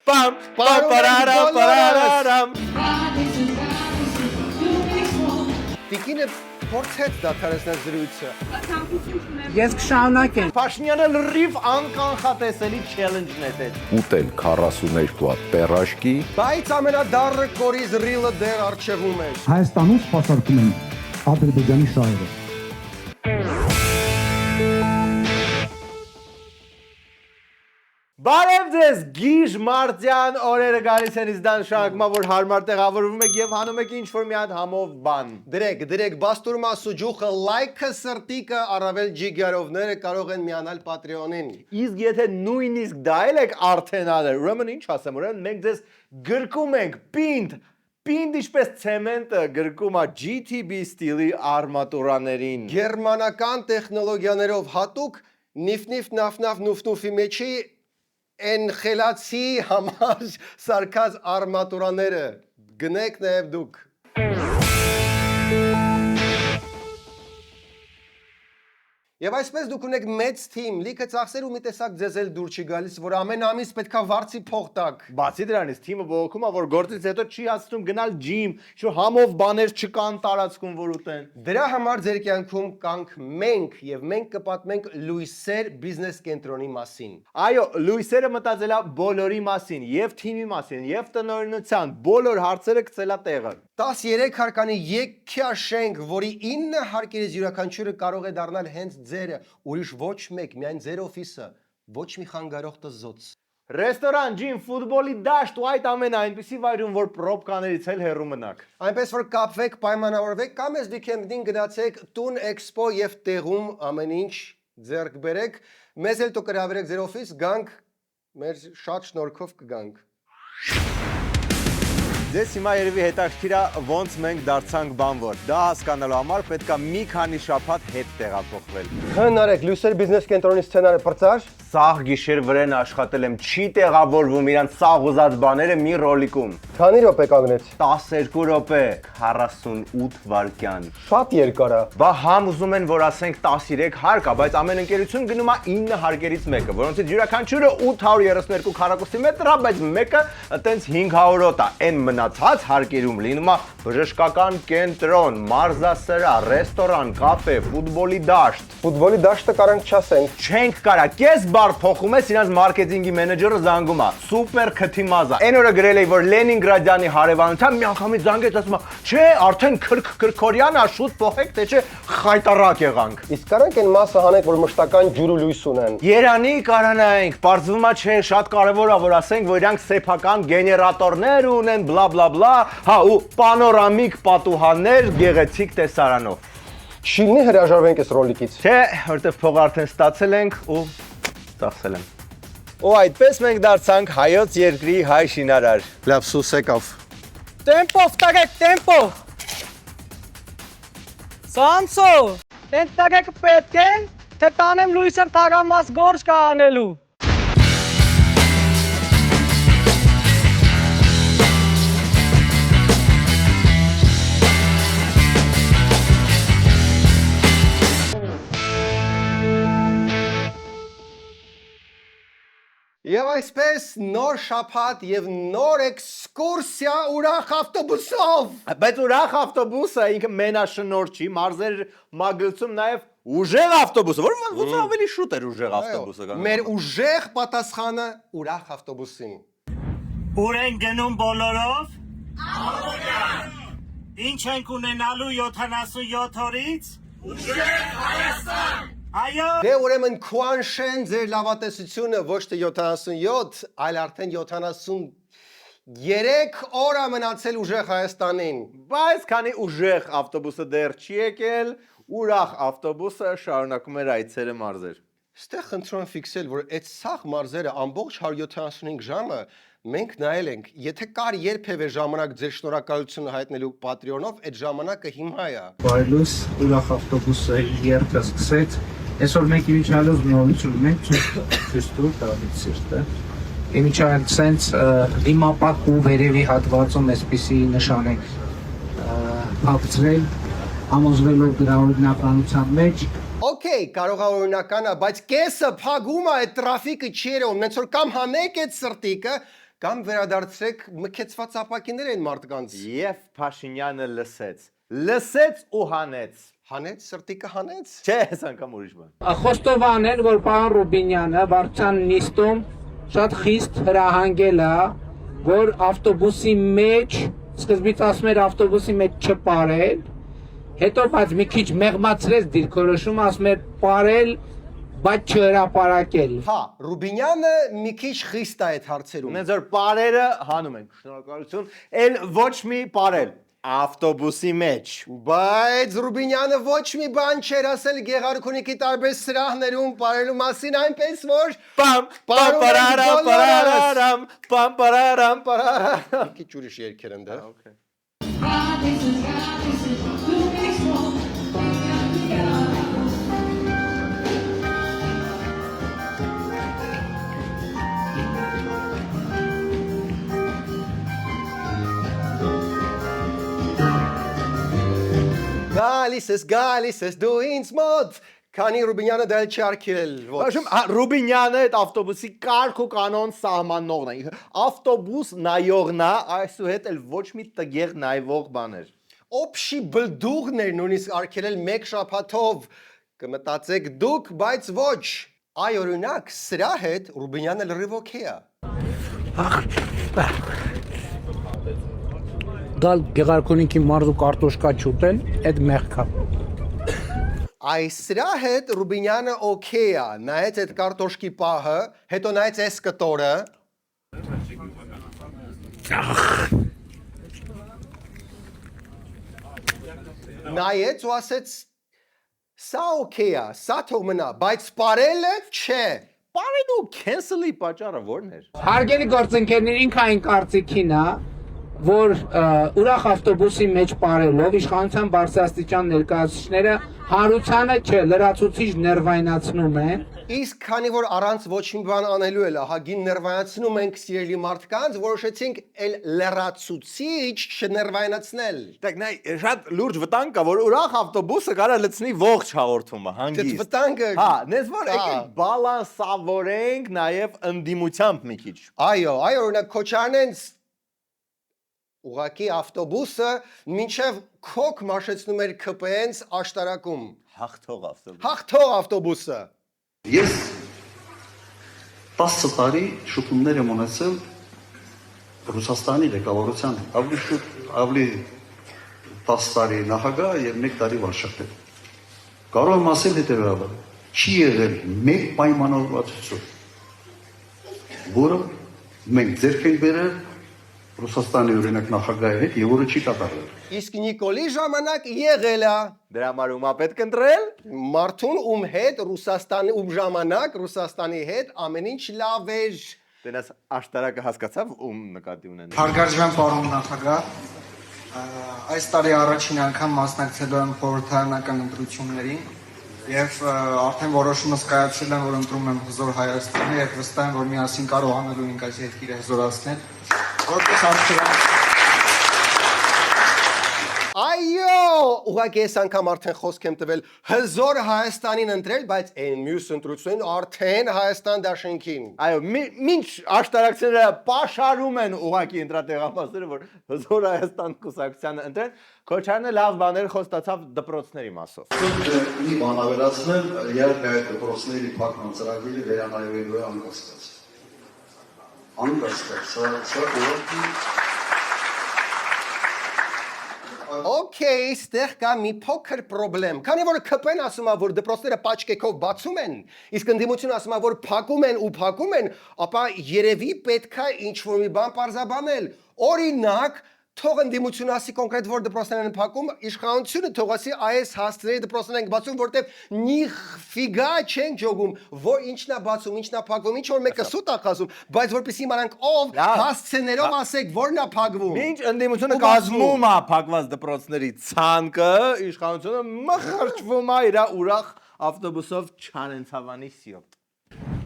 Pam, pam, pararam, pararam. Տիկինը փորձեց դադարեցնել զրույցը։ Ես կշարունակեմ։ Փաշինյանը լրիվ անկանխատեսելի challenge-ն է դեր։ Ուտել 42 հատ պերաշկի, Բայց ամենադառը կորիզ ռիլը դեռ արժևում էր։ Հայաստանում սպասարկում են Ադրբեջանի շահերը։ Բարև ձեզ, Գիժ Մարտյան օրերը գալիս են իզդան շարակմա, որ հարմար տեղավորվում եք և հանում եք ինչ-որ մի հատ համով բան։ Դրեք, բաստուրմա սուջուխը, լայքը, սրտիկը, առավել ջիգարովները կարող են միանալ Patreon-ին։ Իսկ եթե նույնիսկ դա էլ եք արդեն անել, ուրեմն ինչ ասեմ, ուրեմն մենք ձեզ գրկում ենք պինդ ինչպես ցեմենտը գրկում է GTB ստիլի արմատուրաներին։ Գերմանական տեխնոլոգիաներով հատուկ նիֆ նաֆ նուֆնուֆի մեջի են խելացի համար սարքած արմատուրաները գնեք նաև դուք։ Եվ այսպես դուք ունեք մեծ թիմ, լիքը ծախսեր ու մի տեսակ ձեզ էլ դուր չի գալիս, որ ամեն ամիս պետքա վարձի փող տաք։ Բացի դրանից թիմը բողոքում է, որ գործից հետո չի հասնում գնալ ջիմ, շո համով բաներ չկան տարածքում որ ուտեն։ Դրա համար ձեր կյանքում կանք մենք եւ մենք կպատմենք Լույսեր բիզնես կենտրոնի մասին։ Այո, Լույսերը մտածել է բոլորի մասին, եւ թիմի մասին, եւ տնօրինության, բոլոր հարցերը գցել է տեղը։ 13 հարկանի եկքաշենք, որի 9 հարկերից յուրաքանչյուրը կարող է դառնալ հենց ձերը, ուրիշ ոչ մեկ, միայն ձեր օֆիսը, ոչ մի խանգարող տզոց։ Ռեստորան, ջիմ, ֆուտբոլի դաշտ ու այդ ամենը այնպիսի վայրում, որ պրոբկաներից էլ հեռու մնաք։ Այնպես որ կապվեք, պայմանավորվեք կամ ես Weekend-ին գնացեք տուն էքսպո եւ տեղում ամեն ինչ ձեռք բերեք, մեզ էլ դուք գրավեք ձեր օֆիս, գանք, մեր շատ շնորհքով կգանք։ Ձեզ հիմա երևի հետաքրքիր է ոնց մենք դարձանք բանվոր։ Դա հասկանալու համար պետք է մի քանի շաբաթ հետ տեղափոխվել։ Հնարեք, Լույսեր բիզնես կենտրոնի սցենարը պրծար։ Սաղ գիշեր վրան աշխատել եմ, չի տեղավորվում իրանց սաղ ուզած բաները մի ռոլիկում։ Քանի րոպե կանգնեց։ 12 րոպե, 48 վայրկյան։ Շատ երկար է։ Բա համ ուզում են, որ ասենք 13 հարկ է, բայց ամեն ընկերություն գնում է 9 հարկերից մեկը, որոնցից յուրաքանչյուրը 832 քառակուսի մետր է, բայց մեկը այտենց 500-ոտ է։ Այն մնացած հարկերում լինում է բժշկական կենտրոն, մարզասրահ, ռեստորան, կաֆե, ֆուտբոլի դաշտ։ Ֆուտբոլի դաշտը կարանք չասենք։ Չենք կարա, կես բար փոխում ես, իրանց մարքեթինգի մենեջերը զանգում է, սուպեր քթիմազա։ Այն օրը գրել էի, որ Լենինգրադյանի հարևանությամբ մի անգամից զանգեց, ասում է, չէ, արդեն քրքորյան է, շուտ փոխեք, թե չէ խայտարակ եղանք։ Իսկ կարանք այն մասը հանենք, որ մշտական ջուր ու լույս ունեն։ Երանի կարանայինք, պարզվում է չէ, շատ կարևոր է, որ ասենք, որ իրանք սեփական գեներատորներ ունեն, բլա, հա ու պանորամիկ պատուհաններ գեղեցիկ տեսարանով։ Շիլնի հրաժարվենք այս ռոլիկից։ Չէ, որտեվ փող արդեն ստացել ենք ու ծախսել եմ։ Ու այդպես մենք դարձանք հայոց երկրի հայ շինարար։ Լավ, սուս եկավ։ Տեմպով տագեք, տեմպով։ Սանսո, տեն տագեք պետք են, թե տանեմ Լույսեր թագամաս գործ կա անելու։ Եվ այսպես նոր շաբաթ եւ նոր էքսկուրսիա ուրախ ավտոբուսով։ Բայց ուրախ ավտոբուսը ինքը մենաշնորհ չի, մարզեր մագլցում նաև ուժեղ ավտոբուսը, որ ոնց ավելի շուտ էր ուժեղ ավտոբուսը։ Մեր ուժեղ պատասխանը ուրախ ավտոբուսին։ Ուր են գնում բոլորով։ Աղոյան։ Ինչ ենք ունենալու 77 օրից։ Ուժեղ Հայաստան։ Այո։ Դե ուրեմն քուանշեն ձեր լավատեսությունը ոչ թե 77, այլ արդեն 73 օր է մնացել ուժեղ Հայաստանին։ Բայց քանի ուժեղ ավտոբուսը դեռ չի եկել, ուրախ ավտոբուսը շարունակում էր այցերը մարզեր։ Ստեղ խնդրում եմ ֆիքսել, որ այդ սաղ մարզերը ամբողջ 175 ժամը մենք նայել ենք, եթե կար երբևէ ժամանակ ձեր շնորհակալությունը հայտնելու Patreon-ով, այդ ժամանակը հիմա է։ Բարելույս, ուրախ ավտոբուսը երկը սկսեց։ Այսօր մենք իմիջիալով նորություն ունենք, ճիշտ տալիս սիրտը։ Իմիջիալ sense դիմապակ ու վերևի հատվածում այսպիսի նշան ենք փակցրել, համոզվելով դրա օրինականության մեջ։ Okay, կարող է օրինական է, բայց կեսը փագում է այդ տրաֆիկը չի երևում, նենց որ կամ հանեք այդ սրտիկը, կամ վերադարձրեք մքեցված ապակիներ են մարդկանց։ Եվ Փաշինյանը լսեց ու հանեց։ Հանեց, սրտի կհանեց։ Չէ, այս անգամ ուրիշ բան։ Խոստովան էր, որ պարոն Ռուբինյանը վարչության նիստում շատ խիստ հրահանգել է, որ ավտոբուսի մեջ, սկզբից ասում էր ավտոբուսի մեջ չպարել, հետո բայց մի քիչ մեղմացրեց դիրքորոշումը, ասում էր պարել, բայց չհրապարակել։ Հա, Ռուբինյանը մի քիչ խիստ է այդ հարցերում։ Ունենց որ պարերը հանում ենք։ Շնորհակալություն։ Էլ ոչ մի պարել ավտոբուսի մեջ։ Բայց Ռուբինյանը ոչ մի բան չէր ասել Գեղարքունիքի տարբեր սրահներում պարելու մասին, այնպես որ Պամ պարարամ պարարամ պամ պարարամ պարարամ։ քիչ ուրիշ երգեր են դա։ Okay. Գալիս ես դու ինձ մոտ։ Քանի Ռուբինյանը դա չի արկել։ Աշում Ռուբինյանը այդ ավտոբուսի կարգ ու կանոն սահմանողն է։ Ավտոբուս նայողն է, այսուհետ էլ ոչ մի տգեղ նայվող բաներ։ Օբշի բլդուղներ նույնիսկ արկելել մեկ շաբաթով կմտածեք դուք, բայց ոչ։ Այ օրինակ, սրա հետ Ռուբինյանը լրիվ օքեյ է։ Դալ Գեղարքունիքի մարզու կարտոշկա չուտեն, այդ մեղքա։ Այս սրա հետ Ռուբինյանը օքեյ է, նայեց այդ կարտոշկի պահը, հետո նայեց այս կտորը։ Նայեց ու ասեց սա օքեյ է, սա թող մնա, բայց պարելը չէ։ Պարեն ու cancel-ի պատճառը ո՞րն էր։ Հարգելի գործընկերներ, ինքը այն կարծիքին է, որ ուրախ ավտոբուսի մեջ պարելով իշխանության բարձրաստիճան ներկայացուցիչները հարությանը չէ, լրացուցիչ ներվայնացնում են։ Իսկ քանի որ առանց ոչ մի բան անելու էլ ահագին ներվայացնում ենք սիրելի մարդկանց, որոշեցինք էլ լրացուցիչ չներվայնացնել։ Դեք նայ շատ լուրջ վտանգ կա, որ ուրախ ավտոբուսը կարա լցնի ողջ հաղորդումը, հանգիստ։ Այդ վտանգը։ Հա, նես որ եկեք բալանսավորենք նաև ընդդիմությամբ մի քիչ։ Այո, օրինակ Քոչարյանց ուղակի ավտոբուսը մինչև քոք մաշեցնում էր ԿՊՆ-ს աշտարակում։ Հաղթող ավտոբուս։ Հաղթող ավտոբուսը։ Ես 10 տարի շփումներ եմ ունեցել Ռուսաստանի ղեկավարության, ավելի 10 տարի նախագահ եւ 1 տարի վարչապետ։ Կարող եմ ասել հետեւյալը. չի եղել մեկ պայմանավորվածություն, որը մենք ձեռք ենք բերել Ռուսաստանի օրինակ նախագահի հետ եւ որը չի կատարվել։ Իսկ Նիկոլի ժամանակ եղել է Դրա համար ումա պետք ընտրել։ մարդուն ում հետ Ռուսաստանի ում ժամանակ Ռուսաստանի հետ ամեն ինչ լավ էր։ Դենաս աշտարակը հասկացավ ում նկատի ունեն։ Հարգարժան պարոն նախագահ, այս տարի առաջին անգամ մասնակցել եմ խորհրդարանական ընտրություններին եւ արդեն որոշումս կայացել եմ, որ ընտրում եմ Հզոր Հայաստանը եւ վստահ եմ, որ միասին կարողանելու ենք այս երկիրը հզորացնել։ Որպես արդյունք Այո, ուղղակի այս անգամ արդեն խոսք եմ տվել Հզոր Հայաստանին ընտրել, բայց այն մյուս ընտրությունին արդեն Հայաստան դաշինքին։ Այո, մինչ աշտարակցիները պաշարում են ուղակի ընտրատեղամասերը, որ Հզոր Հայաստան կուսակցությանը ընտրեն, Քոչարյանը լավ բաներ խոստացավ դպրոցների մասով։ Մի բան ավելացնել, իհարկե այդ դպրոցների փակման ծրագիրը վերանայվելու է անկասկած։ Անկասկած, սա ուղղակի Okay, ստեղ կա մի փոքր խնդրեմ։ Քանի որ ԿՊ-ն ասում է, որ դպրոցները պաճկեքով բացում են, իսկ ընդդիմությունը ասում է, որ փակում են, ապա երևի պետք է ինչ-որ մի բան պարզաբանել։ Օրինակ, թող ընդդիմությունը ասի կոնկրետ որ դպրոցներն են փակում, իշխանությունը թող ասի այս հասցեների դպրոցներն են բացում, որտեղ նիֆիգա չեն ջոգում, որ ինչն է բացում, ինչն է փակվում, ինչ որ մեկը սուտ է խասում, բայց որպեսզի իմանանք ով հասցեներով ասեք որն է փակվում։ Մինչ ընդդիմությունը կազմում է փակված դպրոցների ցանկը, իշխանությունը մխրճվում է իր ուրախ ավտոբուսով Չարենցավանի սիոտ։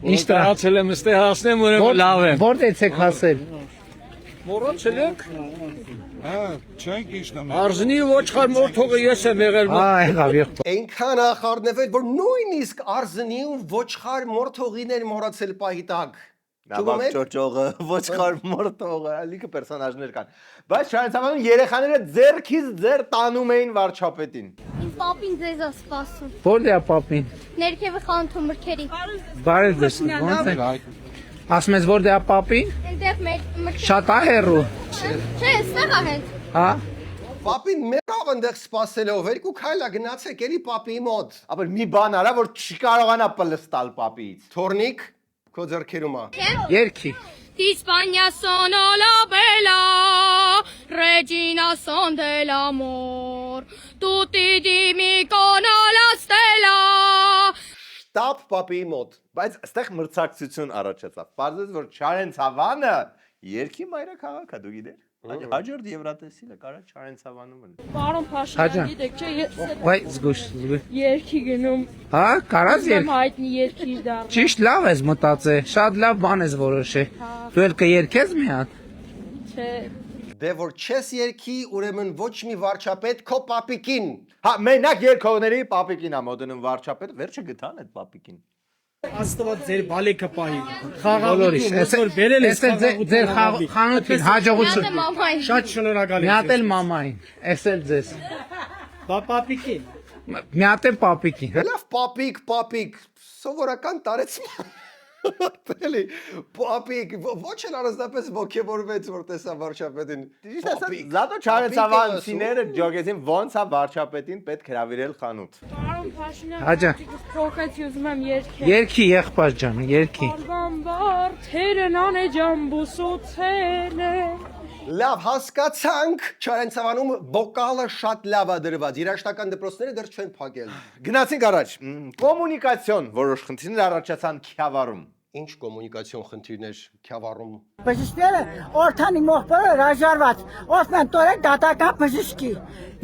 Ինչ տարածել եմ, ստե հասնեմ, ուրեմն լավ եմ։ Որտե՞ց եք հասել։ Մոռացել եք։ Չենք իշտում։ Արզնի ոչխար մորթողը ես եմ եղել։ Այնքան ախարնվել, որ նույնիսկ արզնի ու ոչխար մորթողին էր մոռացել պահի տակ։ Ճուղում եք։ ճոճողը, ոչխար մորթողը, լիքը պերսոնաժներ կան։ Բայց Չարենցավանում երեխաները ձերքից ձեր տանում էին վարչապետին։ Իմ պապին ձեզ է սպասում։ Որտե՞ղ է պապին։ Ներքևը խանութում մրգերի։ Բարև ձեզ։ Ո՞նց է։ Ասում ես որտե՞ղ է պապին։ Այնտեղ մրգեր։ Շատ է հեռու։ Չէ, ստեղ է հենց։ Հա։ Պապին մերավ այնտեղ սպասելով, երկու քայլա գնացեք էլի պապի մոտ։ Ապա մի բան արա, որ չկարողանա պլստալ պապից։ Թորնիկ քո ձեռքերում է։ Երկի։ Ti Spagna sono la bella regina son dell'amor tutti dicono la stella Շտապ պապի մոտ։ Բայց այստեղ մրցակցություն առաջացավ։ Պարզեց, որ Չարենցավանը երկի մայրաքաղաք է, դու գիտեր։ Հաջորդ Եվրատեսիլը կարա Չարենցավանում։ Պարոն Փաշինյան, գիտեք չէ, Վայ, զգուշ։ երկի գնում։ Հա, կարաս երկ։ Հայտնի երկի դառնում։ Ճիշտ լավ ես մտածել, շատ լավ բան ես որոշել։ Դու էլ կերկես մի հատ։ Չէ։ Դե որ չես երկի, ուրեմն ոչ մի վարչապետ քո պապիկին։ Հա, մենակ երկողների պապիկին է մոդնում վարչապետ, վերջը գտան այդ պապիկին։ Աստված ձեր բալիկը պահի։ Բոլորիս, Որ բերել ես ձեր խանութին հաջողություն։ Մամային։ Շատ շնորհակալ Մի հատ էլ մամային, էսել ձեզ։ Պապիկին։ Մի հատ էլ պապիկին։ Լավ պապիկ, սովորական տարեցման։ Էլի պապիկ, ոչ էլ առանձնապես ոգևորվեց որ տեսա վարչապետին։ Ճիշտ ասած, Զատո Չարենցավանցիները ջոգեցին ոնց է վարչապետին պետք հրավիրել խանութ։ Պարոն Փաշինյան, Հաջա։ փոխեց ուզում եմ երկի։ Երկի եղբայր ջան, երկի։ Արվամբար թերն անեջան բուսոցել է։ Լավ հասկացանք, Չարենցավանում բոկալը շատ լավ է դրված։ Երաշտական դպրոցները դեռ չեն փակել։ Գնացինք առաջ։ Կոմունիկացիոն որոշ խնդիրներ առաջացան Քյավառում։ Ինչ կոմունիկացիոն խնդիրներ Քյավառում։ Բժիշկները օրթանի մոխբերը հրաժարված, ոսմեն տորեն դատական բժիշկի։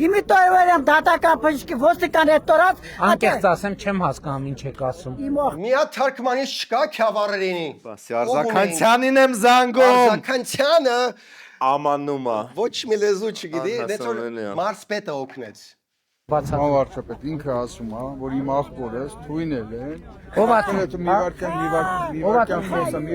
Իմի տորվերեմ դատական բժիշկի ոստիկան հետ տորած, Անկեղծ ասեմ, չեմ հասկանում ինչ եք ասում։ իմող։ Մի հատ թարգմանիչ չկա Քյավառերինի։ Բասի Արզականցյանին եմ զանգում։ Արզականցյանը Ամաննումա։ ոչ մի լեզու չգիտի, դե որ Հասանելի է։ մարսպետը օգնեց։ Բացա։ Վարչապետ ինքը ասում է, որ իմ աղբորս թույնել է։ Ով է մի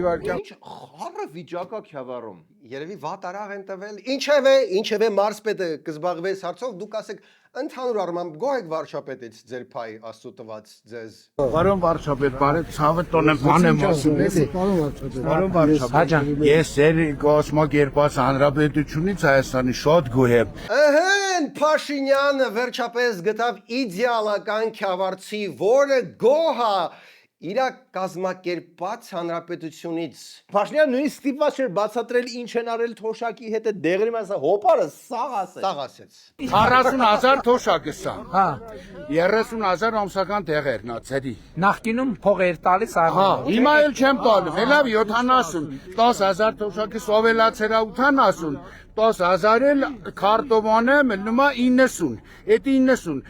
վարքյան Ինչ խառը վիճակ է Քյավառում։ Երևի վատ արաղ են տվել։ Ինչևէ մարսպետը կզբաղվես հարցով, դուք ասեք ընդհանուր առմամբ գոհ եք վարչապետից ձեր փայ աստծո տված ձեզ։ Պարոն վարչապետ, բարև ցավը տոնեմ բանեմ ասում, էլի։ Պարոն վարչապետ, ես ձեր կազմակերպած հանրապետությունից Հայաստանի շատ գոհ եմ։ Ըհն Փաշինյանը վերջապես գտավ իդեալական Քյավառցի, որը գոհ է իր կազմակերպած հանրապետությունից։ Փաշինյանը նույնիսկ ստիպված չէր բացատրել ինչ են արել Թոշակի հետ, դեղերի մասը հոպարը սաղ ասել։ Սաղ ասեց։ 40,000 թոշակ է սա։ Հա, 30,000 ամսական տեղերն է ցերի։ նախկինում փող էր տալիս Հա, հիմա էլ չեմ տալու, վելավ 70, 10,000 թոշակի սովելացել է 80, 10,000 էլ քարտովանը մնում է 90, այդ 90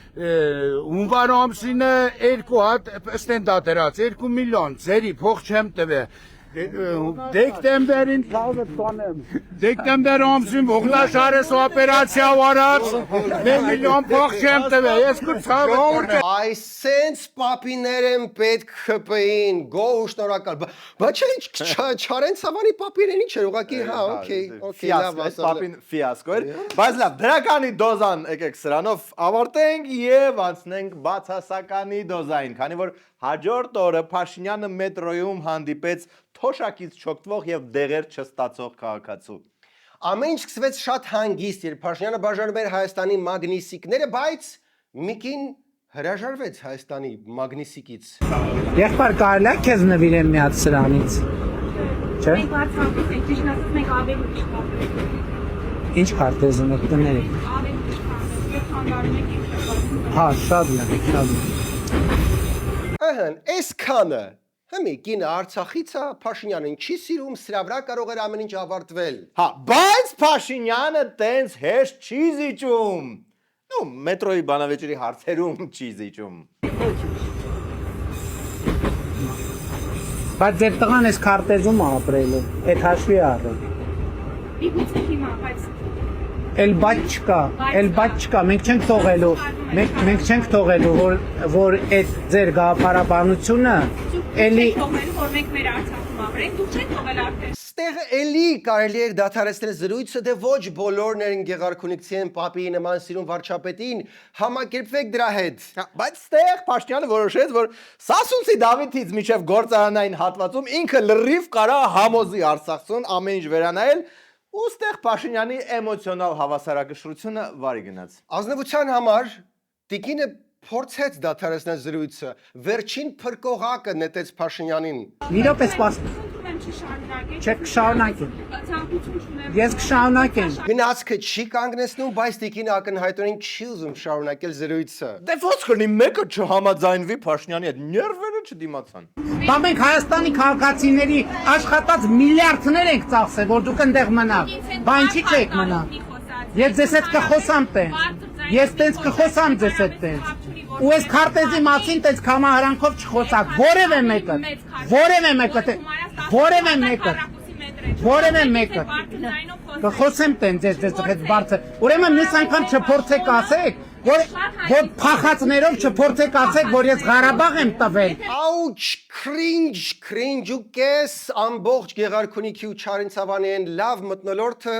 հունվար ամսինը 2 հատ ստենդատերած 2 միլիոն ձերի փող չեմ տվել դեկտեմբերին ցավը տոնեմ դեկտեմբեր ամսին Բողլաշարես օպերացիա արած 1 միլիոն փող չեմ տվել ես քո ցավը Այսենց պապիներ են պետք խփեին գոհ ու շնորհակալ բայց ինչ Չարենցավանի պապիրեն ինչ էր ուղակի հա օքեյ լավ ասա պապին ֆիասկո էր բայց լավ դրականի դոզան եկեք սրանով ավարտենք եւ անցնենք բացասականի դոզային քանի որ հաջորդ օրը Փաշինյանը մետրոյում հանդիպեց Թոշակից չօգտվող եւ դեղեր չստացող քաղաքացու Ամեն ինչ սկսվեց շատ հանգիստ երբ Փաշինյանը բաժանում էր Հայաստանի մագնիսիկները բայց Միկին հրաժարվեց Հայաստանի մագնիսիկից Եղբայր կարելի է քեզ նվիրեմ մի հատ սրանից Չէ Մենք բարձրացնում ենք ճիշտ ասած մենք ավելի ճիշտ Ինչ քարտեզ ունեք տներեք ավելի ճիշտ խանգարում եք Հա շատ լավ Ահն այսքանը Հիմի կինը Արցախից է Փաշինյանին չի սիրում սրա վրա կարող էր ամեն ինչ ավարտվել Հա բայց Փաշինյանը տենց հեշտ չի զիջում նու մետրոյի բանավեճերի հարցերում չի զիջում Բայց ձեր տղան էս քարտեզում է ապրելու այդ հաշվի առը Իգուցե հիմա բայց Էլ բաց չկա, մենք չենք թողելու, մենք չենք թողելու, որ այդ ձեր գաղափարաբանությունը էլի որ մենք մեր Արցախում զբաղվենք, դուք չեք թողել արդեն։ Ստեղ էլի կարելի է դադարեցնել զրույցը, դե ոչ բոլորն են գեղարքունիքցիեն պապի նման սիրուն վարչապետին, համակերպվեք դրա հետ։ Բայց ստեղ Փաշինյանը որոշեց, որ Սասունցի Դավիթից միջև գործարանային հատվածում ինքը լրիվ կարա համոզի Արցախցուն ամեն ինչ վերանայել, ու ստեղ Փաշինյանի էմոցիոնալ հավասարակշռությունը վարի գնաց։ Ազնվության համար տիկինը փորձեց դադարեցնել զրույցը, վերջին փրկողակը նետեց Փաշինյանին։ Մի րոպե սպաս։ Խնդրում եմ չշարունակեք։ Չեք կշարունակեմ։ Ցանկություն չունեմ։ Ես կշարունակեմ։ Գնացքը չի կանգնեցնում, բայց տիկինը ակնհայտորեն չի ուզում շարունակել զրույցը։ Դե ո՞նց կլինի մեկը չհամաձայնվի Փաշինյանի հետ, նյարդերը չդիմացան։ Բա մենք Հայաստանի քաղաքացիների աշխատած միլիարդներ ենք ծախսել, որ դուք այնտեղ մնաք։ Բա ինչի՞ չեք մնա։ Ես ձեզ հետ կխոսամ տենց։ Ես տենց կխոսամ ձեզ հետ տենց։ Ու այս քարտեզի մասին տենց կամահարանքով չխոսակ։ Որևէ մեկը։ Կխոսեմ տենց ձեզ հետ բարձր։ Ուրեմն մյուս անգամ չփորձեք ասեք, որ փախածներով չփորձեք ասեք, որ ես Ղարաբաղ եմ տվել։ Ouch, cringe ու կես ամբողջ գեղարքունիքի ու Չարենցավանիեն լավ մտնոլորտը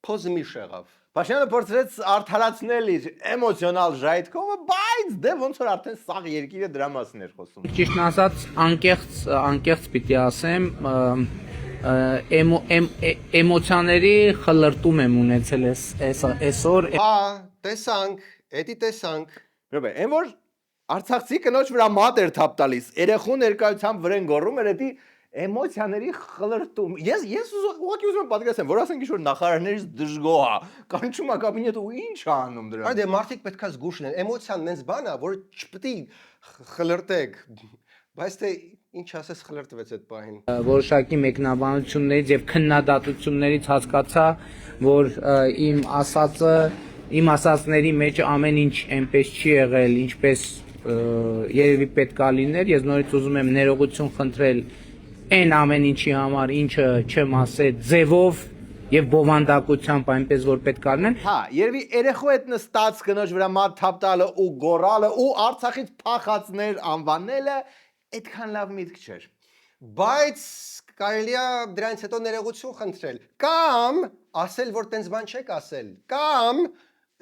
փոզմիշ եղավ։ Փաշինյանը փորձեց արդարացնել իր էմոցիոնալ ժայթքովը, բայց դե ոնց որ արդեն սաղ երկիրը դրա մասին էր խոսում։ Ճիշտն ասած, անկեղծ պիտի ասեմ, էմոցիաների խլրտում եմ ունեցել այսօր։ Տեսանք, էդի տեսանք։ Ռոբե, այն որ Արցախցի կնոջ վրա մատ էր թափ տալիս, երեխու ներկայությամբ վրեն գոռում էր էդի էմոցիաների խլրտում։ Ես ուղղակի ուզում եմ պատկերացնել, որ ասենք ինչ-որ նախարարներից դժգոհ է, կանչում է կաբինետը ու ինչ է անում դրան։ Այդե մարդիկ պետքա զգուշ լինեն, էմոցիան նենց բան է, որ չպետք է խլրտեք։ Բայց թե ինչ ասես խլրտվեց այդ պահին։ Որոշակի մեկնաբանություններից եւ քննադատություններից հասկացա, որ իմ ասածների մեջ ամեն ինչ այնպես չի եղել, ինչպես երևի պետք է լիներ։ Ես նորից ուզում եմ ներողություն խնդրել այն ամեն ինչի համար, ինչը չեմ ասել ձևով եւ բովանդակությամբ այնպես որ պետք է լինեն։ Հա, երևի երեխու հետ նստած կնոջ վրա մատ թափ տալը ու գոռալը ու Արցախից փախածներ անվանելը այդքան լավ միտք չէր։ Բայց կարելի է դրանից հետո ներողություն խնդրել կամ ասել, որ տենց բան չեք ասել, կամ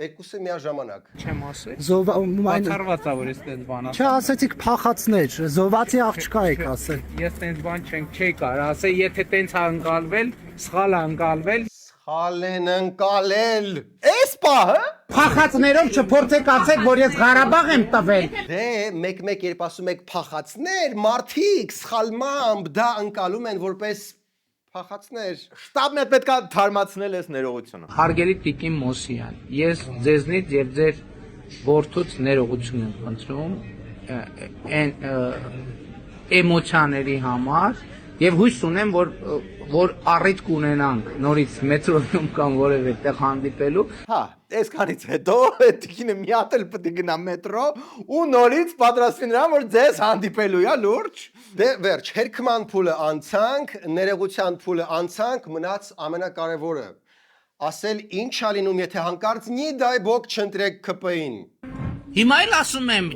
երկուսը միաժամանակ։ Չեմ ասել։ Զոհված Բացառված է որ ես տենց բան ասեմ։ Չասեցիք փախածներ, զոհվածի աղջկա եք ասել։ Ես տենց բան չի կարող ասել, եթե տենց է ընկալվել, սխալ է ընկալվել։ Սխալ են ընկալել։ Էս պահը Փախածներով չփորձեք ասեք, որ ես Ղարաբաղ եմ տվել։ Դե մեկ երբ ասում եք փախածներ, մարդիկ սխալմամբ դա ընկալում են որպես փախածներ։ շտաբն է պետքա թարմացնել այս ներողությունը։ Հարգելի Տիկին Մոսյան, ես ձեզնից եւ ձեր որդուց ներողություն եմ խնդրում այն էմոցիաների համար եւ հույս ունեմ, որ առիթ կունենանք նորից մետրոյում կամ որևէ տեղ հանդիպելու։ Հա, այսքանից հետո տիկինը մի հատ էլ պետք է գնա մետրո ու նորից պատրաստվի նրան, որ ձեզ հանդիպելու է լուրջ։ Դե վերջ, հերքման փուլը անցանք, ներողության փուլը անցանք, մնաց ամենակարևորը։ Ասել ինչ ա լինում, եթե հանկարծ նի դայ բոք չընտրեք ԿՊ-ին։ Հիմա էլ ասում եմ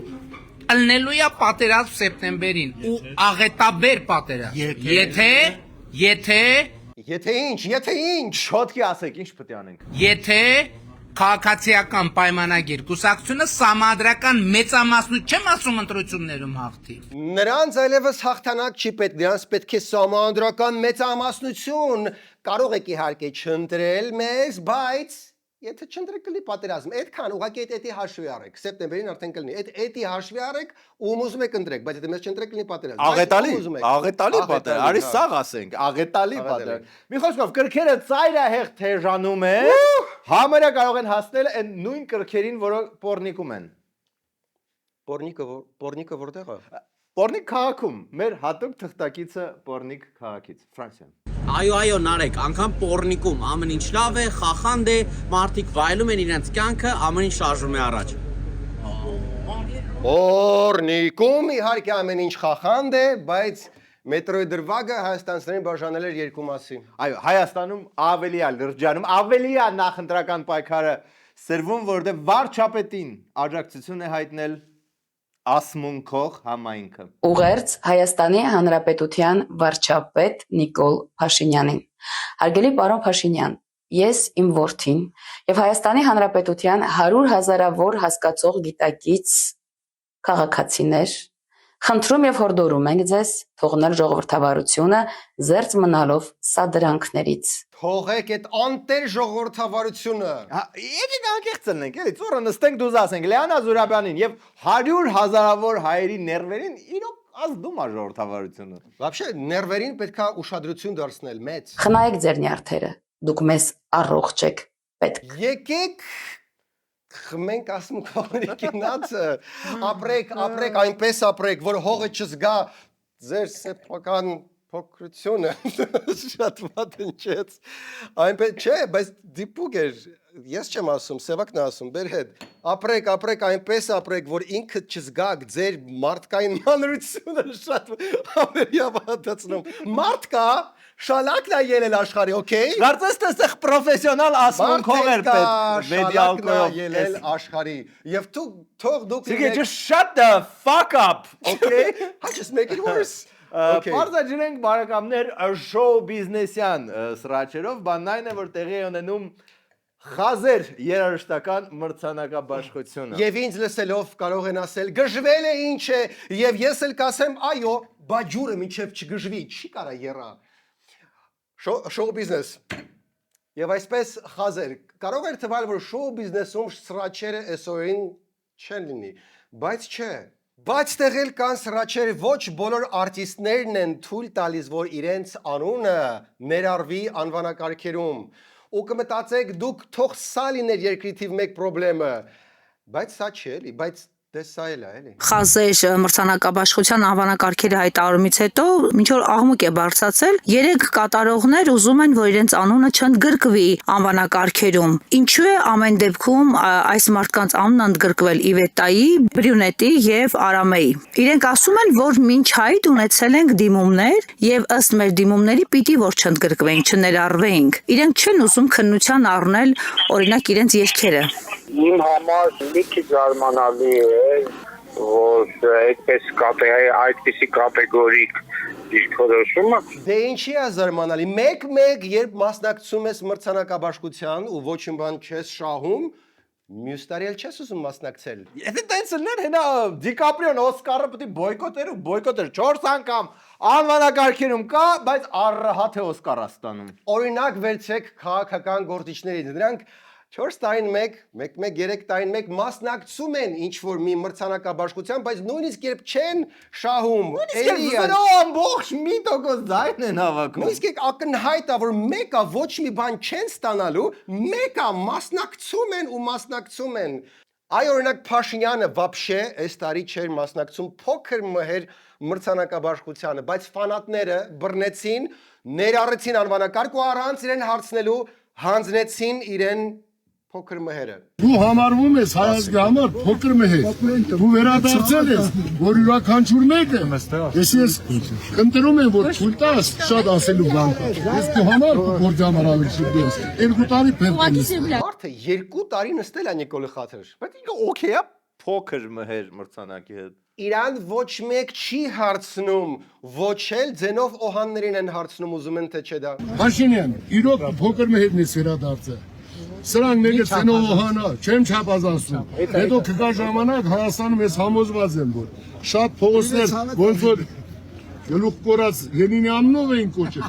ելնելու է պատերազմ սեպտեմբերին ու աղետաբեր պատերազմ։ Եթե ինչ, Շոտկի ասեք, ինչ պետք է անենք։ Եթե քաղաքացիական պայմանագիր կուսակցությունը սահմանադրական մեծամասնություն չեմ ասում ընտրություններում հաղթի։ Նրանց այլևս հաղթանակ չի պետք, նրանց պետք է սահմանադրական մեծամասնություն, կարող եք իհարկե չընտրել մեզ, բայց եթե չընտրեք կլինի պատերազմ, այդքան ուղղակի էդի հաշվի առեք, սեպտեմբերին արդեն կլինի, էդի հաշվի առեք, ում ուզում եք ընտրեք, բայց եթե մեզ չընտրեք կլինի պատերազմ։ Աղետալի պատեր, արի սաղ ասենք, աղետալի պատեր։ Մի խոսքով, կրքերը ծայրահեղ թեժանում են, համարյա կարող են հասնել այն նույն կրքերին, որը Պորնիկում են։ Պորնիկը որտեղ է։ Պորնիկ քաղաքում, մեր հատուկ թղթակիցը Պորնիկ քաղաքից, Ֆրանսիան։ Այո, Նարեկ, անգամ Պորնիկում ամեն ինչ լավ է, խախանդ է, մարդիկ վայելում են իրենց կյանքը, ամեն ինչ շարժվում է առաջ։ Պորնիկում իհարկե ամեն ինչ խախանդ է, բայց մետրոյի դրվագը հայաստանցիներին բաժանել էր երկու մասի։ Այո, Հայաստանում ավելի է լրջանում, ավելի է նախընտրական պայքարը սրվում, որտեղ վարչապետին աջակցություն է հայտնել ասմունքող համայնքը։ Ուղերձ Հայաստանի Հանրապետության վարչապետ Նիկոլ Փաշինյանին։ Հարգելի պարոն Փաշինյան, ես իմ որդին եւ Հայաստանի Հանրապետության 100,000-ավոր հասկացող գիտակից քաղաքացիներ խնդրում եւ հորդորում ենք ձեզ թողնել ժողովրդավարությունը զերծ մնալով սադրանքներից։ Թողեք այդ անտեր ժողովրդավարությունը։ Եկեք անկեղծ լինենք, էլի ծորը նստենք դուզ ասենք Լեանա Զուրաբյանին եւ 100,000-ավոր հայերի ներվերին իրոք ազդում է ժողովրդավարությունը։ Вообще ներվերին պետքա ուշադրություն դարձնել մեծ։ Խնայեք ձեր նյարդերը։ Դուք մեզ առողջ եք պետք։ Եկեք խմենք ասում կողմերի կինացը, ապրեք, այնպես ապրեք, որ հողը չզգա ձեր սեփական փոքրությունը, շատ վատ ընչեց, այնպես չէ, բայց դիպուկ էր, ես չեմ ասում, սևակն ասում, բեր հետ, ապրեք, այնպես ապրեք, որ ինքը չզգաք ձեր մարդկային մանրությունը շատ ավերյավատացնում, մարդկա, շալակն է ելել աշխարի, օքեյ։ Կարծես թե այստեղ պրոֆեսիոնալ ասմունքող էր պետք վեդիալկոյով ելել աշխարի։ Եվ թող դուք Սիրգեյ, just shut the fuck up, okay? Just make it worse։ Պարզաջրենք բարեկամներ շոու բիզնեսյան սրաչերով, բանն այն է, որ տեղի է ունենում խազեր երաժշտական մրցանակաբաշխությունը։ Եվ ինձ լսելով կարող են ասել, գժվել է ինչ է, եւ ես էլ կասեմ, այո, բաջուրը մինչև չգժվի, չի կարա եռա։ Շոու բիզնես։ Եվ այսպես խազեր, կարող էր թվալ, որ շոու բիզնեսում սրաչերը այսօրին չեն լինի, բայց չէ։ Բայց տեղել կան սրաչեր, ոչ բոլոր արտիստներն են թույլ տալիս, որ իրենց անունը ներառվի անվանակարգերում։ Ու կմտածեք, դուք թող սա լիներ երկրի թիվ 1 պրոբլեմը, բայց սա չէ էլի, բայց դե սա էլ է էլի։ Խազեր մրցանակաբաշխության անվանակարգերի հայտարարումից հետո ինչ որ աղմուկ է բարձրացել, 3 կատարողներ ուզում են, որ իրենց անունը չընդգրկվի անվանակարգերում։ Ինչու է ամեն դեպքում այս մարդկանց անունը ընդգրկվել Իվետայի, Բրյունետի եւ Արամեի։ Իրենք ասում են, որ մինչ այդ ունեցել ենք դիմումներ եւ ըստ մեր դիմումների պիտի որ չընդգրկվենք, չներառվենք։ Իրենք չեն ուզում քննության առնել օրինակ իրենց երգերը։ Իմ համար մի քիչ զարմանալի է, որ այդպիսի կատեգորիկ դիրքորոշումը։ Դե ինչի է զարմանալի, մեկ երբ մասնակցում ես մրցանակաբաշխության ու ոչ մի բան չես շահում, մյուս տարի էլ չես ուզում մասնակցել։ Եթե տենց լներ հենա Դիկապրիոն Օսկարը պետք է բոյկոտեր 4 անգամ անվանակարգերում կա, բայց առհատ է Օսկար ստանում։ Օրինակ վերցրեք քաղաքական գործիչներից, նրանք 4 տարին 3 տարին 1 մասնակցում են ինչ-որ մի մրցանակաբաշխության, բայց նույնիսկ երբ չեն շահում, ամբողջ մի տոկոս ձայն են հավաքում։ Նույնիսկ ակնհայտ է, որ մեկը ոչ մի բան չեն ստանալու, մեկը մասնակցում են։ Այ օրինակ Փաշինյանը вообще այս տարի չէր մասնակցում փոքր մհեր մրցանակաբաշխությանը, բայց ֆանատները բռնեցին, ներառեցին անվանակարգ ու առանց իրեն հարցնելու հանձնեցին իրեն փոքր մհերը։ Դու համարվում ես հայազգի համար փոքր մհեր։ Դու վերադարձել ես, որ յուրաքանչյուր մեկը ես ընտրում եմ, որ թույլ տաս շատ ասելու բան կա։ Ես դու համար գործամար ավելի շուտ ես։ 2 տարի պետք է։ Մարդը 2 տարի նստել է Նիկոլի խաթր։ Բայց ինքը օքեյ է փոքր մհեր մրցանակի հետ։ Իրան ոչ մեկ չի հարցնում, ոչ էլ ձենով օհաններին են հարցնում, ուզում են թե չէ դա։ Փաշինյան, իրոք փոքր մհերն ես վերադարձել։ Սրանք ներս ցենով օհանա, չեմ չափազանցում։ Հետո կգա ժամանակ Հայաստանում ես համոզված եմ, որ շատ փողոցներ ոնց որ գլուխ կորած Լենինի անունով էին կոչել։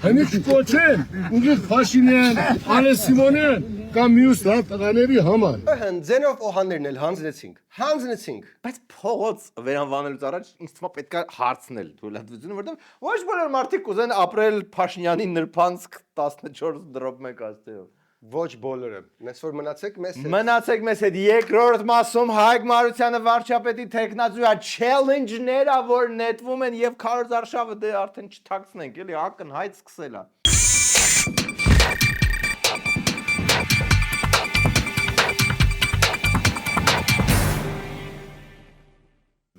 Հնի կոչեն, ուղիղ Փաշինյան, Ալես Սիմոնյան կամ մյուս տղաների համար։ Ձենով օհաններն էլ հանձնեցինք։ Բայց փողոց վերանվանելուց առաջ ինձ թվում է պետք է հարցնել թույլատվությունը, որովհետև ոչ բոլոր մարդիկ կուզեն ապրել Փաշինյանի նրբանցք 14 դրոպ 1 աստիճանով։ Ոչ բոլորը։ Ես որ մնացեք մեզ հետ երկրորդ մասում Հայկ Մարությանը վարչապետի տեխնացուա չելենջները, որ նետվում են եւ քարոզարշավը դե արդեն չթաքցնենք, էլի ակնհայտ սկսել է։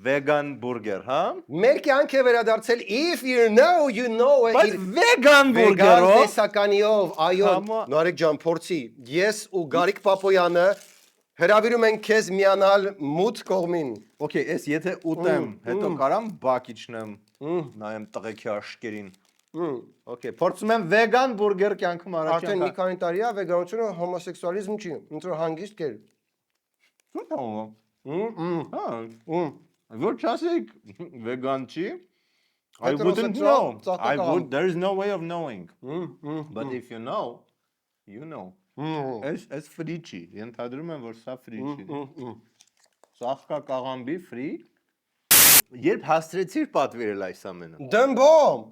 Vegan burger, հա? Մեր կյանք է վերադարձել if you know you know it։ Բայց vegan burger-ով տեսականիով, այո, Նարեկ ջան, փորձի։ Ես ու Գարիկ Պապոյանը Հրավիրում ենք քեզ միանալ մութ կողմին։ Okay, ես եթե ուտեմ, հետո կարամ բակ իջնեմ, նայեմ տղեկի աշկերին։ Okay, փորձում եմ վեգան բուրգեր կյանքում առաջին Արդեն մի քանի տարի է վեգանությունը հոմոսեքսուալիզմ չի, ոնց որ հանգիստ կեր։ Ոչ ասեք վեգան չի։ I wouldn't know. There is no way of knowing. But if you know, you know. Այս free չի, ենթադրում եմ, որ սա free չի։ Սաղկա կաղամբի free։ Երբ հասցրեցիր պատվիրել այս ամենը։ Դմբոմ։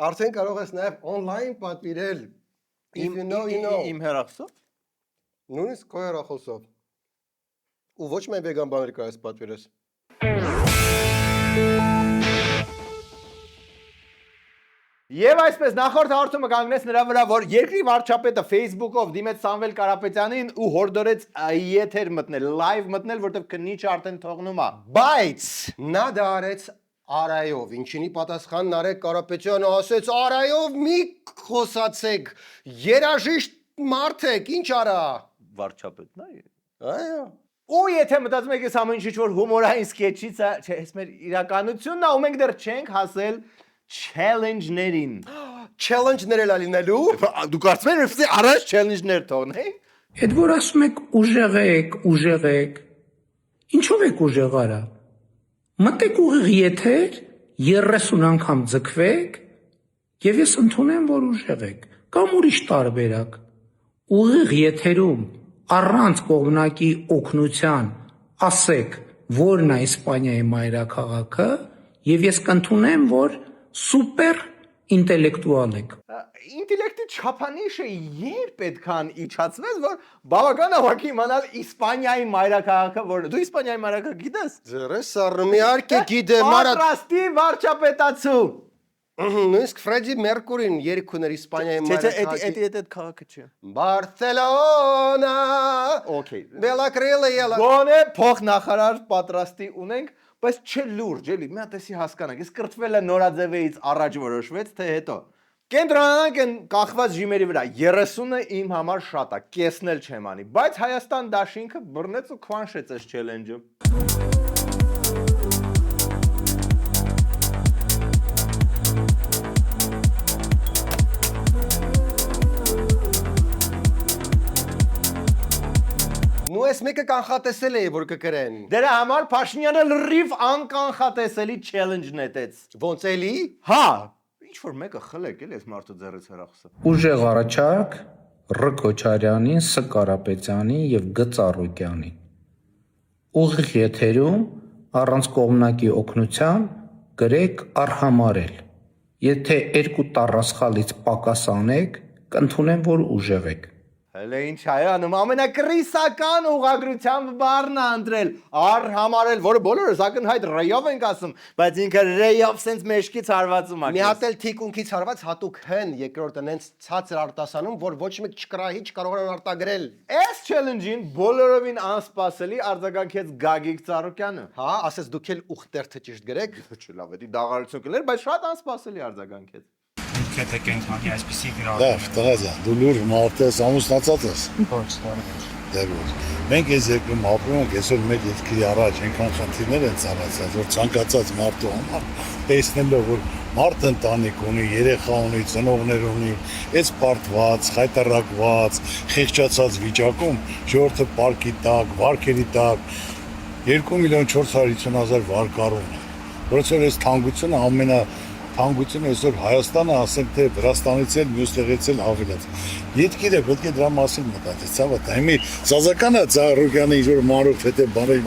Արդեն կարող ես նաև on-line պատվիրել։ If you know, you know։ Իմ հեռախոսով։ Նույնիսկ քո հեռախոսով։ Ու ոչ միայն վեգան բաներ կարես պատվիրես։ Եվ այսպես նախորդ հաղորդումը կանգնեց նրա վրա, որ երկրի վարչապետը Facebook-ով դիմեց Սամվել Կարապետյանին ու հորդորեց եթեր մտնել, live մտնել, որտեղ քննիչը արդեն թողնում է։ Բայց նա դա արեց Արայով, ինչինի պատասխանն Արեգ Կարապետյանը ասեց Արայով մի խոսացեք, երաժիշտ մարդ եք, ինչ արա։ Վարչապետն է։ Այո։ Ու եթե մտածում եք այս ամեն ինչ որ հումորային սկեչից է, չէ, այս մեր իրականությունն է, ու մենք դեռ չենք հասել challenge-ներին։ Challenge-ներ էլ լինելու։ Դու կարծում ես որ առաջ challenge-ներ թողնենք։ Այդ որ ասում եք ուժեղեք։ Ինչով եք ուժեղարա։ Մտեք ուղիղ եթեր 30 անգամ ձգվեք եւ ես ընդունեմ որ ուժեղ եք կամ ուրիշ տարբերակ ուղիղ եթերում առանց կողմնակի օգնության ասեք որն է Իսպանիայի մայրաքաղաքը եւ ես կընդունեմ որ սուպեր ինտելեկտուալ եք ինտելեկտի չափանիշը երբ պետքան իջացվեց որ բավական ավակ իմանալ Իսպանիայի մայրաքաղաքը որն է դու Իսպանիայի մայրաքաղաքը գիտես Ձերս առնի արկե գիտեմ Պատրաստի վարչապետացու Նույնիսկ Ֆրեդի Մերկուրին երգ ուներ Իսպանիայի մայրաքաղաքի այդ քաղաքը չէ Բարսելոնա Okay Բելակրելը ելա Գոնե փոխնախարար պատրաստի ունենք բայց չէ լուրջ էլի մի հատ էսի հասկանանք ես կրթվելը նորաձևեից առաջ որոշվեց թե հետո Կենտրոնանանք են կախված ժիմերի վրա 30-ը իմ համար շատ է կեսն էլ չեմ անի բայց Հայաստան դաշինքը բռնեց ու քվանշեց այս չելենջը Նու ես մեկը կանխատեսել էի որ կկրեն Դրա համար Փաշինյանը լրիվ անկանխատեսելի challenge նետեց Ոնց էլի Հա Ինչ որ մեկը խլեք էլ այս մարդու ձեռից հեռախոսը ուժեղ առաջարկ Ռ Քոչարյանին, Ս Կարապետյանին եւ Գ Ծառուկյանին ուղիղ եթերում առանց կողմնակի օգնության գրեք արհամարել եթե երկու տառասխալից պակաս անեք կընդունեմ որ ուժեղ եք Հələ ինչ հայանում ամենակրիսական ուղագրությամբ բառն է ընտրել արհամարել որը բոլորս ակնհայտ ռեյով ենք ասում բայց ինքը ռեյով սենց մեջքից հարվածում է Մի հատ էլ թիկունքից հարված հատուկ հեն երկրորդը նենց ցածր արտասանում որ ոչ մեկ չկրահի չկարողանան արտագրել Այս challenge-ին բոլորովին անսպասելի արձագանքեց Գագիկ Ծառուկյանը Հա ասես դուք էլ ուխտերթը ճիշտ գրեք Չէ լավ էդի դաղարություն կլեր բայց շատ անսպասելի արձագանքեց Եթե կենքանի այսպիսի Լավ, տղազան, դու լուր մարդ ես, ամուսնացած ես։ Ոչ, Դե ոչ։ Մենք այս երկրում ապրում ենք, այսօր մեր ետքերի առաջ այնքան խնդիրներ են ծառացած, որ ցանկացած մարդու համար տեսնելով որ մարդ ընտանիք ունի, երեխա ունի, ծնողներ ունի, այս բարդված, խայտարակված, խեղճացած վիճակում ժողովուրդը պարկի տակ, վարկերի տակ 2,450,000 վարկառուն է։ Որովհետեւ այս թանկությունը Հանգությունը այսօր Հայաստանը ասենք թե Վրաստանից էլ մյուս տեղից էլ ավելած։ Ետքերը պետք է դրա մասին մտածել, ցավը, դա մի Սազականը Ծառուկյանը ինչ որ մանրուք թե բաներ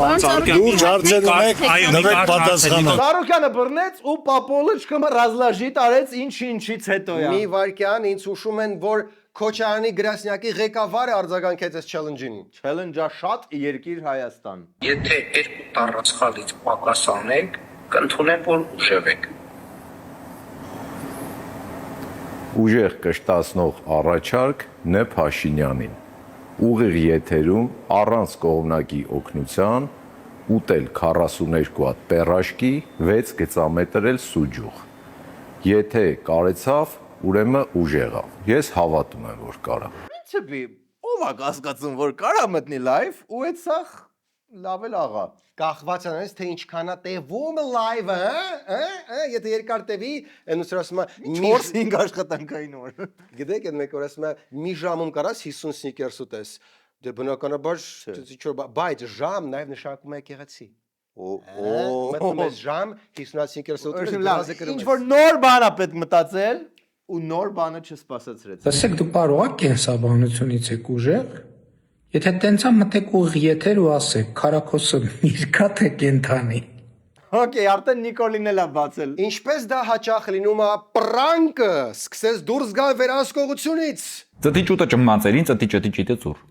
լուրջ հարցեր ունեք, նվեք պատասխանը։ Ծառուկյանը բռնեց ու Պապոլոչկը ռազլաժի տարեց ինչից հետո է։ Մի վարքյան ինձ հուշում են որ Քոչարյանի գրասենյակի ղեկավարը արձագանքեց այս challenge-ին։ Challenge-ը շատ երկիր Հայաստան։ Եթե երկու տառասխալից պակաս անեք կընդունեմ որ ուժեղ եք Ուժեղ կշտացնող առաջարկ Ն Փաշինյանին ուղիղ եթերում առանց կողմնակի օգնության ուտել 42 հատ պերաշկի 6 գծամետր էլ սուջուղ Եթե կարեցավ ուրեմն ուժեղավ Ես հավատում եմ որ կարա Ինչը՞ ով է կասկածում, որ կարա մտնի լայվ ու այդ սա լավ էլ աղա։ Կախված անես թե ինչքանա տևում լայվը, եթե երկար տևի, այնուց ասում է 4-5 աշխատանքային օր։ Գիտեք, այդ մեկ օր ասում է մի ժամում կարաս 50 սնիկերս ուտես։ Դե բնականաբար բայց ժամ նաև նշանակում է եկեղեցի։ Մտնում ես ժամ 50 սնիկերս ուտես։ Ինչ որ նոր բան է պետք մտածել ու նոր բանը չսպասացրեց։ Տեսեք, դու կարող եք կենսաբանությունից եք ուժեղ, եթե տենցա մտեք ուղիղ եթեր ու ասեք, քարակոսը միրգա թե կենթանի։ Okay, արդեն Նիկոլին էլ է բացել։ Ինչպես դա հաճախ լինում է պրանկը, սկսես դուրս գալ վերահսկողությունից։ Ծտի ճուտը ճմմացերին ծտի ճտի ճիտը ծուր։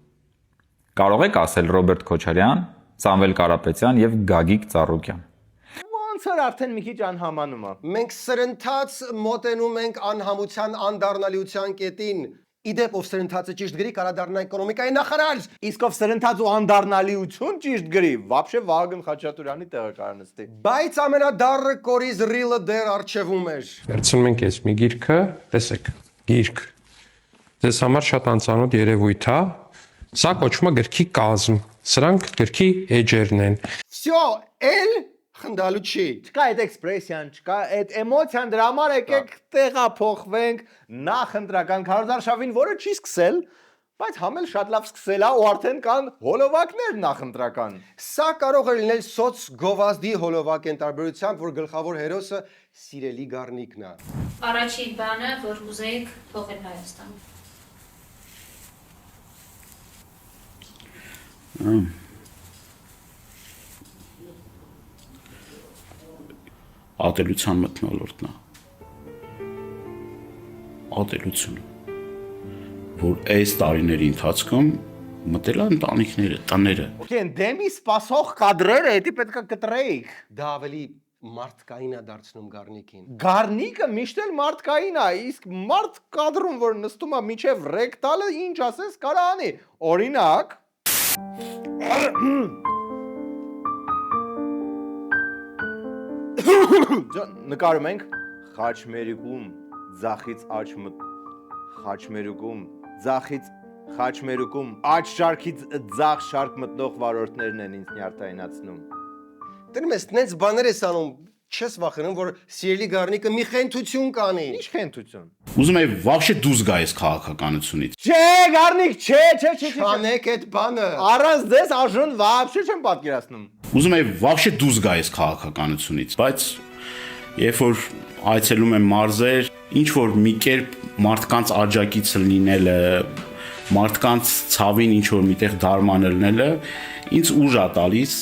Կարող եք ասել Ռոբերտ Քոչարյան, Սամվել Կարապետյան եւ Գագիկ Ծառուկյան։ Ոնց որ արդեն մի քիչ անհամանում է։ Մենք սրընթաց մոտենում ենք անհամության անդառնալիության կետին։ Իդեպ ով սրընթացը ճիշտ գրի, կարա դառնա էկոնոմիկայի նախարար։ Իսկ ով սրընթաց ու անդառնալիություն ճիշտ գրի, вообще Վահագն Խաչատուրյանի տեղը կարող նստի։ Բայց ամենադառը կորիզ ռիլը դեռ արժևում էր։ Վերցնում ենք այս մի գիրքը, տեսեք, գիրք։ Ձեզ համար շատ անծանոթ երևույթ է։ Սա կոչվում է գրքի կազմ։ Սրանք գրքի էջերն են։ Всё, էլ խնդալու չի։ Չկա այդ էքսպրեսիան, չկա այդ էմոցիան, դրա համար եկեք տեղափոխվենք նախընտրական քարոզարշավին, որը չի սկսել, բայց համել շատ լավ սկսել է ու արդեն կան հոլովակներ նախընտրական։ Սա կարող է լինել սոց գովազդի հոլովակ են տարբերությամբ, որ գլխավոր հերոսը սիրելի Գառնիկն է։ Առաջին բանը, որ ուզեիք թողել Հայաստան։ Ատելության մթնոլորտն է։ Ատելությունը, որ այս տարիների ընթացքում մտել են ընտանիքները, տները։ Okay, դեմի սպասող կադրերը, դա պետք է կտրեիք։ Դա ավելի մարդկային է դարձնում Գառնիկին։ Գառնիկը միշտ էլ մարդկային է, իսկ մարդ կադրում, որ նստում է միջև ռեկտալը, ինչ ասես կարա անի։ Օրինակ, նկարում ենք Խաչմերուկում ձախից Խաչմերուկում ձախից Խաչմերուկում աջ շարքից ձախ շարք մտնող վարորդներն են ինձ նյարդայնացնում։ Դեռ մեզ նենց բաներ ես անում, չես վախենում, որ սիրելի Գառնիկը մի խենթություն կանի։ Ինչ խենթություն։ Ուզում եմ вообще դուրս գա այս քաղաքականությունից։ Չէ, Գառնիկ, չէ։ Չանեք այդ բանը։ Առանց դες աժուն вообще չեմ պատկերացնում։ Ուզում եմ вообще դուրս գա այս քաղաքականությունից, բայց երբ որ այցելում եմ մարզեր, ինչ որ մի կերպ մարդկանց աջակից լինելը, մարդկանց ցավին ինչ որ միտեղ դարմանելը, ինձ ուժ է տալիս։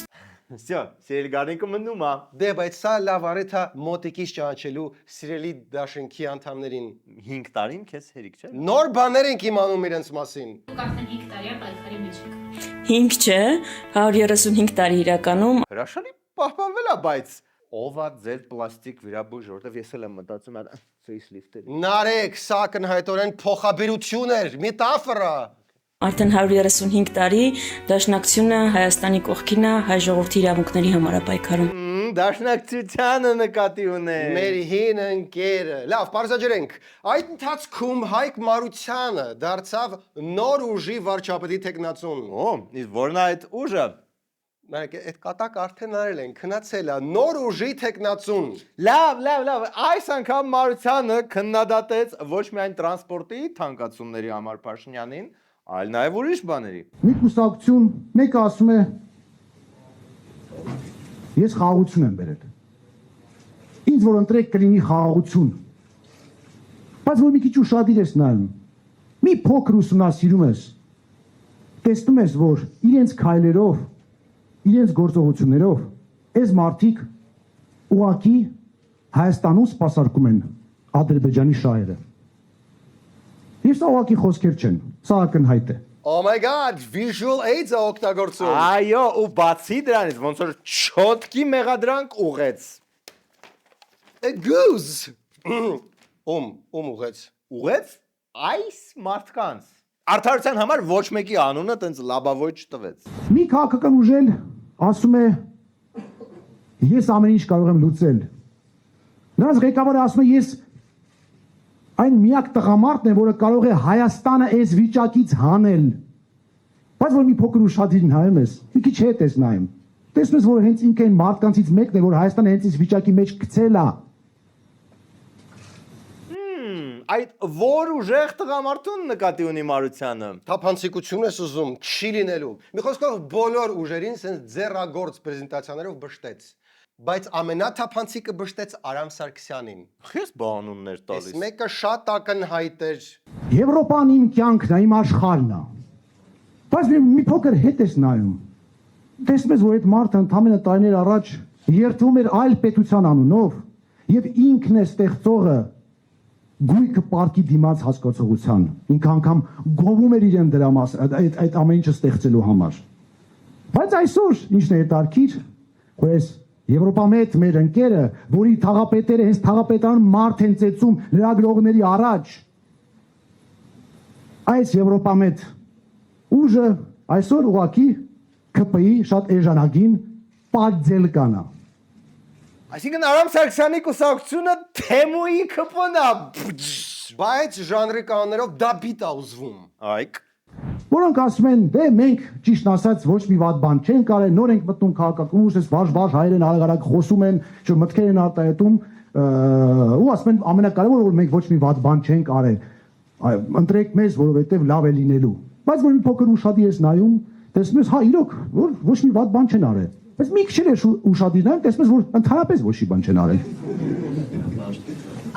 Всё, սիրելի Գառնիկը մնում է։ Դե, բայց սա լավ արեթ է մոտիկից ճանաչելու սիրելի դաշինքի անդամներին։ 5 տարին քեզ հերիք չէ։ Նոր բաներ ենք իմանում իրենց մասին։ Դուք արդեն 5 տարի է պայքարի մեջ եք։ 5 չէ, 135 տարի իրականում։ Հրաշալի պահպանվել է, բայց ով է ձեր պլաստիկ վիրաբույժ, որտեվ ես էլ եմ մտածում այդ ֆեյսլիֆտերի։ Նարեկ, սա կնհայտորեն փոխաբերություն էր, մետաֆորա։ Արդեն 135 տարի Դաշնակցությունը Հայաստանի կողքին է, հայ ժողովրդի իրավունքների համար է պայքարում։ Դաշնակցությանը նկատի ունեն։ Մեր հին ընկերը։ Լավ, պարզաջրենք։ Այդ ընթացքում Հայկ Մարությանը դարձավ նոր ուժի վարչապետի տեխնացուն։ Օ, իսկ ո՞րն է այդ ուժը։ Նայեք, այդ կատակ արդեն արել են, քնացել է, նոր ուժի տեխնացուն։ Լավ, այս անգամ Մարությանը քննադատեց ոչ միայն տրանսպորտի թանկացումների համար Փաշինյանին, այլ նաև ուրիշ բաների։ Մի կուսակցություն մեկը ասում է ես խաղաղություն եմ բերել։ Ինձ որ ընտրեք կլինի խաղաղություն։ Բայց որ մի քիչ ուշադիր ես նայում։ Մի փոքր ուսումնասիրում ես։ Տեսնում ես, որ իրենց քայլերով, իրենց գործողություններով այս մարդիկ ուղղակի Հայաստանում սպասարկում են Ադրբեջանի շահերը։ Ես ուղղակի խոսքեր չեն, սա ակնհայտ է։ Oh my god, visual aids է օգտագործում։ Այո, ու բացի դրանից ոնց որ չոտքի մեղադրանք ուղեց։ A goose։ Ուղեց։ Ուղեց այս մարդկանց։ Արդարության համար ոչ մեկի անունը տենց լաբավոյ չտվեց։ Մի քաղաքական ուժ էլ ասում է ես ամեն ինչ կարող եմ լուծել։ Նրանց ղեկավարը ասում է ես այն միակ տղամարդն է, որը կարող է Հայաստանը այս վիճակից հանել։ Բայց որ մի փոքր ուշադիր նայում ես, մի քիչ հետ ես նայում։ Տեսնում ես, որ հենց ինքը այն մարդկանցից մեկն է, որ Հայաստանը հենց այս վիճակի մեջ գցել է։ Այդ որ ուժեղ տղամարդուն նկատի ունի Մարությանը։ Թափանցիկություն ես ուզում, չի լինելու։ Մի խոսքով բոլոր ուժերին սենց ձեռագործ պրեզենտացիաներով բշտեց։ Բայց ամենաթափանցիկը բշտեց Արամ Սարգսյանին։ Ես բանուններ տալիս։ Այս մեկը շատ ակնհայտ էր։ Եվրոպան իմ կյանքն է, իմ աշխարհն է։ Բայց մի փոքր հետ ես նայում։ Տեսնում ես, որ այդ մարդը ընդամենը տարիներ առաջ երդվում էր այլ պետության անունով եւ ինքն է ստեղծողը գույքը պարկի դիմաց հասկացողության։ Ինքը անգամ գովում էր իրեն դրա այդ ամեն ինչը ստեղծելու համար։ Բայց այսօր ինչն է հետարքիր, որ այս Եվրոպամետ մեր ընկերը, որի թաղապետերը հենց թաղապետան մարդ են ծեծում լրագրողների առաջ, այս Եվրոպամետ ուժը այսօր ուղակի ԿՊ-ի շատ էժանագին պատձել կանա։ Այսինքն Արամ Սարգսյանի կուսակցությունը թեմուի ԿՊ-ն է։ Բայց ժանրի կանոններով դա բիտ է ուզվում։ Այք Որոնք ասում են, դե մենք ճիշտ ասած ոչ մի վատ բան չենք արել, նոր ենք մտնում քաղաքական ուժ, վարժ հայերեն արագ խոսում են, չէ՞ մտքեր են արտահայտում, ու ասում են ամենակարևորը որ մենք ոչ մի վատ բան չենք արել։ Ընտրեք մեզ, որովհետև լավ է լինելու։ Բայց որ մի փոքր ուշադիր ես նայում, տեսնում ես, հա իրոք, որ ոչ մի վատ բան չեն արել։ Բայց մի քիչ էլ ուշադիր նայում, տեսնում ես, որ ընդհանրապես ոչ մի բան չեն արել։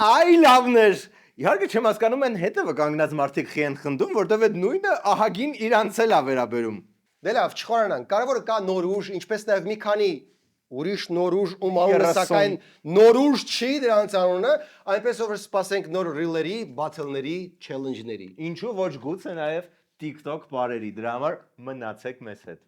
Այ լավներ։ Իհարկե չեմ հասկանում են հետևը կանգնած մարդիկ խի են խնդում, որտեղ այդ նույնը ահագին իրանց էլ է վերաբերում։ Դե լավ, չխորանանք, կարևորը կա նոր ուժ, ինչպես նաև մի քանի ուրիշ նոր ուժ, անունը սակայն նոր ուժ չի դրանց անունը, այնպես որ սպասենք նոր ռիլերի, բաթլների, չելենջների։ Ինչու ոչ գուցե նաև TikTok բարերի, դրա համար մնացեք մեզ հետ։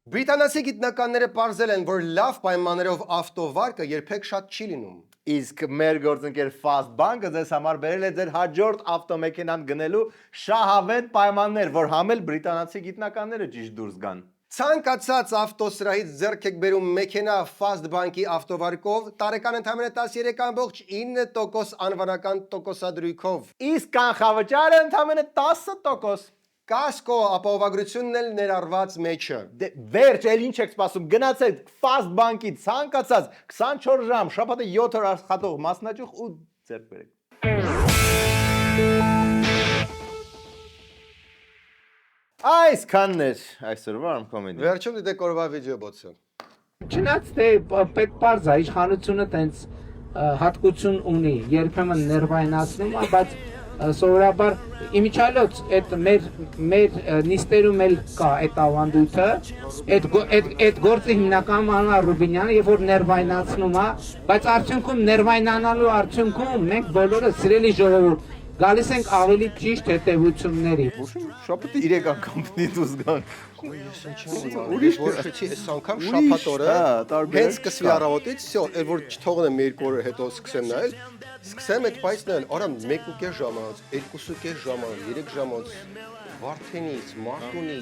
Բրիտանացի գիտնականները պարզել են, որ լավ պայմաններով ավտովարկը երբեք շատ չի լինում։ Իսկ մեր գործընկեր Fast Bank-ը ձեզ համար բերել է ձեր հաջորդ ավտոմեքենան գնելու շահավետ պայմաններ, որ համել բրիտանացի գիտնականները ճիշտ դուրս գան։ Ցանկացած ավտոսրահից ձեռք եք բերում մեքենա Fast Bank-ի ավտովարկով, տարեկան ընդամենը 13.9% անվանական տոկոսադրույքով։ Իսկ կանխավճարը ընդամենը 10%։ Կասկո ապահովագրությունն էլ ներառված մեջը։ Դե վերջ, էլ ինչ եք սպասում, գնացեք Fast Bank-ի ցանկացած 24 ժամ, շաբաթը 7 օր աշխատող մասնաճյուղ ու ձեռք բերեք։ Այսքանն էր այսօրվա Armcomedy։ Վերջում դիտեք օրվա վիդեոբոցը։ Չնայած թե պետք պարզ է, իշխանությունը տենց հատկություն ունի, երբեմն ներվայնացնում է, բայց սովորաբար իմիջիալոց այդ մեր նիստերում էլ կա այդ ավանդույթը, այդ գործը հիմնական անունը Ռուբինյանը, երբ որ ներվայնացնում է, բայց արդյունքում ներվայնանալու արդյունքում մենք բոլորը սիրելի ժողովուրդ գալիս ենք ավելի ճիշտ հետևությունների։ Շաբաթը 3 անգամ պիտի դուրս գան։ Ուրիշ որոշեցի այս անգամ շաբաթ օրը, հենց սկսվի առավոտից, всё, էլ որ չթողնեմ 2 օր հետո սկսեմ նայել, սկսեմ այդ պայծն նայել, արամ 1.5 ժամանց, 2.5 ժամանց, 3 ժամանց, Վարդենից, Մարտունի,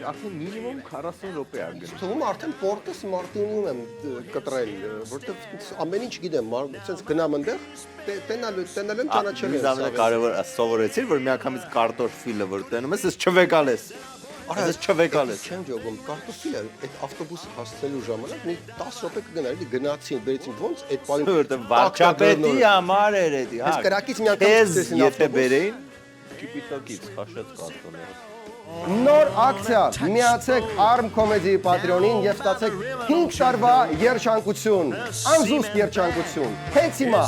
արդեն մինիմում 40 րոպե ա գնում։ Թվում արդեն պորտս Մարտունիում եմ կտրել, որտեղ ամեն ինչ գիտեմ, ասենց գնամ այնտեղ, տենալու եմ ճանաչել եմ։ Ինձ կարևոր սովորեցիր, որ միանգամից կարտոֆիլը որ տենում ես, չվեկալես։ Արա չվեկալես։ Չեմ ջոգում, կարտոֆիլը այդ ավտոբուսը հասցնելու ժամանակ մի 10 րոպե կգնար, էլի գնացին, բերեցին ոնց այդ բանը որտեղ վարչապետի համար էր էդի, հա։ Այս կրակից մի անգամ տեսին եթե բերեին, ճիպիտոկից խաշած կարտոնը։ Նոր ակցիա, միացեք Armcomedy Patreon-ին եւ ստացեք 5 տարվա երջանկություն, անզուսպ երջանկություն։ Հենց հիմա